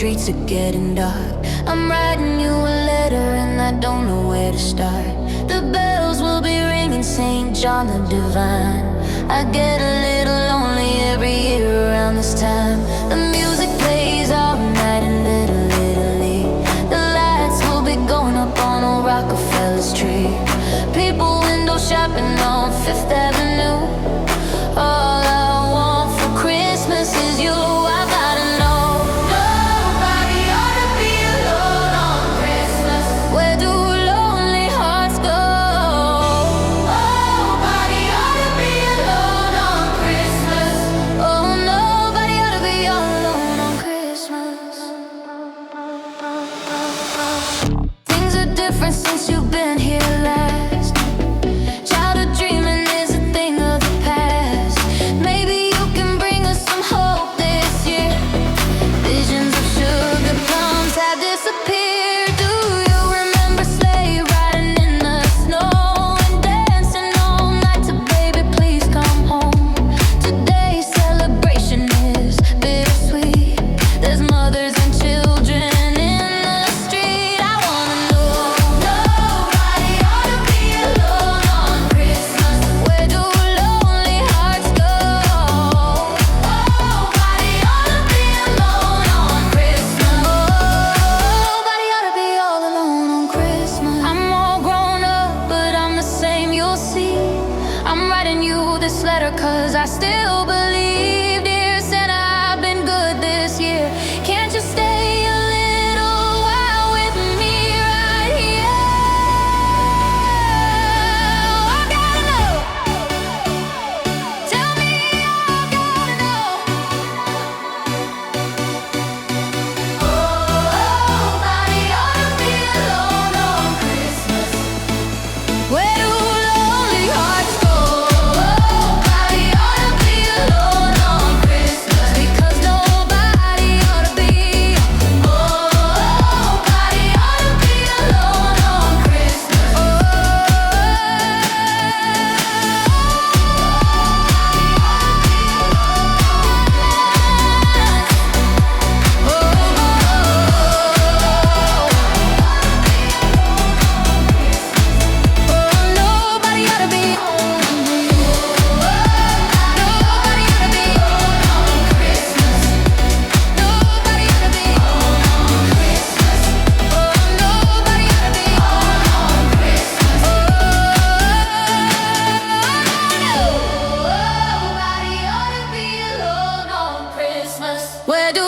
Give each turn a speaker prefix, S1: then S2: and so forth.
S1: streets are getting dark. I'm writing you a letter and I don't know where to start. The bells will be ringing, St. John the Divine. I get a little lonely every year around this time. The music plays all night in Little Italy. The lights will be going up on old Rockefeller's tree. People window shopping on Fifth Avenue. All I want for Christmas is you. I gotta know. Nobody ought to be alone on Christmas. Where do lonely hearts go? Nobody ought to be alone on Christmas. Oh, nobody ought to be all alone on Christmas. Things are different since you've been here last. Childhood dreaming is a thing of the past. Maybe you can bring us some hope this year. Visions of sugar plums have disappeared. Do you remember sleigh riding in the snow and dancing all night to Baby Please Come Home? Today's celebration is bittersweet. There's mothers and children in the street. I wanna know. Nobody ought to be alone on Christmas. Where do lonely hearts go? Nobody ought to be alone on Christmas. Nobody ought to be all alone on Christmas. I'm all grown up, but I'm the same, you'll see. I'm writing you this letter 'cause I still believe. Dear Santa, I've been good this year. Can't you stay a little while with me right here? I gotta know. Tell me, I gotta know. Nobody ought to be alone on Christmas. Where do lonely hearts go? Nobody ought to be alone on Christmas. Because nobody ought to be. Nobody ought to be alone on Christmas. Nobody ought to be. Nobody ought to be on Christmas. Nobody ought to be on Christmas. Nobody ought to be on Christmas. Nobody ought to be alone on Christmas. Where do